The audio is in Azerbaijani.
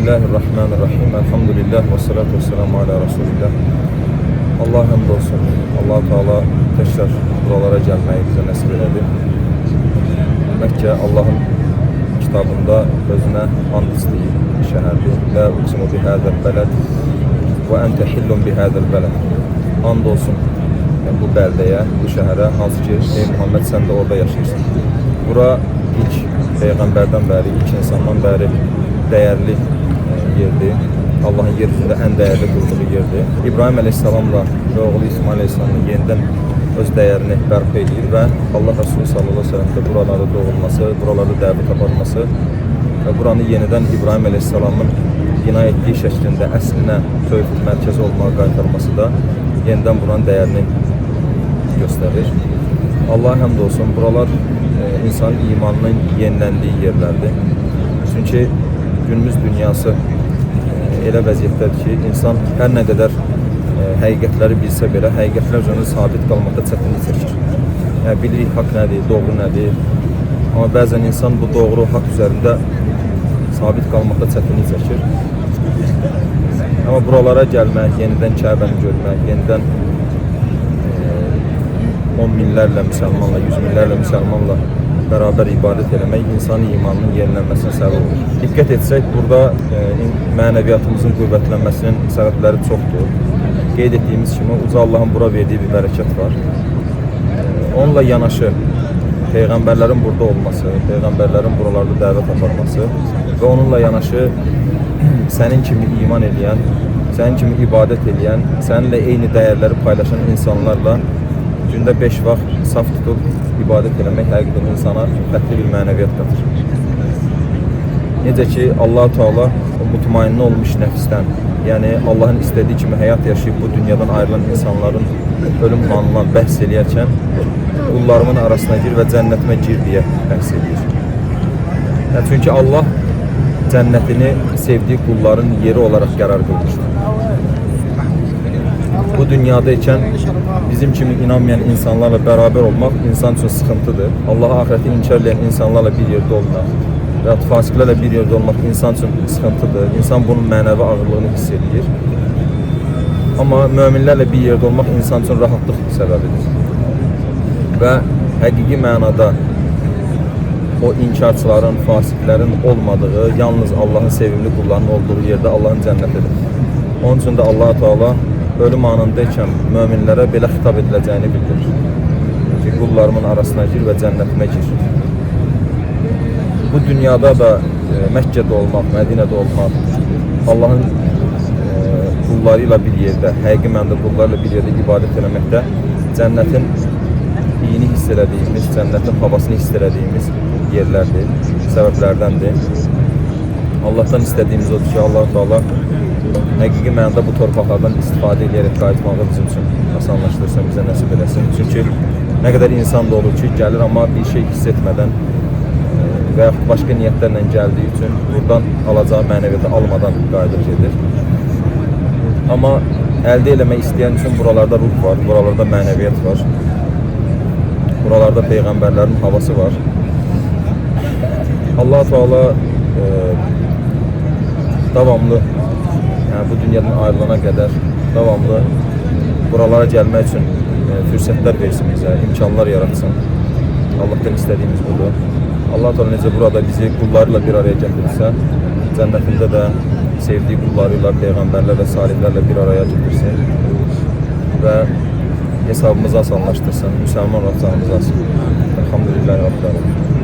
Bismillahirrahmanirrahim. Elhamdülillah ve salatu ve selamu ala Resulillah. Allah hamdolsun. Allah Teala tekrar buralara gelmeyi bize nasip etti. Mekke Allah'ın kitabında özüne and istəyib şəhərdir. La uqsimu bihazal beled ve ente hillun bihazal beled. And olsun bu beldeye, bu şehre, hansı ki ey Muhammed sen de orada yaşıyorsun. Bura ilk peygamberden beri, ilk insandan beri değerli yerdir. Allah'ın yeryüzünde en değerli kıldığı yerdir. İbrahim Aleyhisselam'la ve oğlu İsmail Aleyhisselam'ın yeniden öz değerini bərpa edir ve Allah Resulü sallallahu aleyhi ve sellem de buralarda doğulması, buralarda dəvət aparması ve buranı yeniden İbrahim Aleyhisselam'ın bina ettiği şeklinde əslinə tövhid mərkəzi olmağa qaytarması da yeniden buranın değerini gösterir. Allah'a həmd olsun. Buralar insanın imanının yenilendiği yerlerdir. Çünkü günümüz dünyası elə vəziyyətdədir ki, insan hər nə qədər həqiqətləri bilsə belə, həqiqətlər üzərində sabit qalmaqda çətinlik çəkir. Yəni, bilirik haqq nədir, doğru nədir. Amma bəzən insan bu doğru haqq üzərində sabit qalmaqda çətinlik çəkir. Amma buralara gəlmək, yenidən Kəbəni görmək, yenidən 10 minlərlə müsəlmanla, 100 minlərlə müsəlmanla beraber ibadet eləmək insanın imanının yenilənməsinə səbəb olur. Diqqət etsək, burada mənəviyyatımızın qüvvətlənməsinin səbəbləri çoxdur. Qeyd etdiyimiz kimi, uca Allahın bura verdiyi bir bərəkət var. Onunla yanaşı, peyğəmbərlərin burada olması, peyğəmbərlərin buralarda dəvət aparması və onunla yanaşı sənin kimi iman edən, sənin kimi ibadət edən, səninlə eyni dəyərləri paylaşan insanlarla gündə 5 vaxt saf tutub ibadət eləmək həqiqətən insana fərqli bir mənəviyyat qatır. Necə ki, Allah-u Teala o mutmainə olmuş nəfsdən, yəni Allahın istədiyi kimi həyat yaşayıb bu dünyadan ayrılan insanların ölüm anından bəhs eləyərkən qullarımın arasına gir və cənnətimə gir deyə bəhs edir. Çünki Allah cənnətini sevdiyi qulların yeri olaraq qərar qılmışdır. Bu dünyadayken bizim kimi inanmayan insanlarla beraber olmak insan için sıkıntıdır. Allah'a ahireti inkar eden insanlarla bir yerde olmak ve fasiklerle bir yerde olmak insan için sıkıntıdır. İnsan bunun mənəvi ağırlığını hiss edir. Ama müminlerle bir yerde olmak insan için rahatlık sebebidir. Ve həqiqi mənada o inkarçıların, fasiklerin olmadığı, yalnız Allah'ın sevimli kullarının olduğu yerde Allah'ın cənnətidir. Onun için de Allah-u Teala ölüm anındayken müminlere belə xitab ediləcəyini bildirir. Ki, qullarımın arasına gir və cənnətimə gir. Bu dünyada da Məkkədə olmaq, Mədinədə olmaq, Allahın qullarıyla bir yerdə, həqiqi mənada qullarla bir yerdə ibadət eləməkdə cənnətin iyini hiss elədiyimiz, cənnətin havasını hiss elədiyimiz yerlərdir, səbəblərdəndir. Allah'tan istediğimiz odur ki, Allah-u Teala həqiqi mənada bu torpaqlardan istifadə edərək qayıtmağı bizim üçün asanlaşdırsın, bizə nəsib eləsin. Çünki nə qədər insan da olur ki, gəlir amma bir şey hiss etmədən və yaxud başqa niyyətlərlə gəldiyi üçün buradan alacağı mənəviyyatı almadan qayıdır gedir. Amma əldə eləmək istəyən üçün buralarda ruh var, buralarda mənəviyyat var, buralarda peyğəmbərlərin havası var. Allah-u Teala davamlı, yani bu dünyadan ayrılana kadar devamlı buralara gelmek için fürsətlər versin bize, imkanlar yaratsın. Allah'tan istediğimiz budur. Allah Teala necə burada bizi qullarıyla bir araya gətirirsə, cənnətində də sevdiği qullarıyla, peyğəmbərlərlə, salihlərlə bir araya getirsin və hesabımızı asanlaştırsın, müsəlman olacağımızı alsın. Elhamdülillahi Rabbil alemin.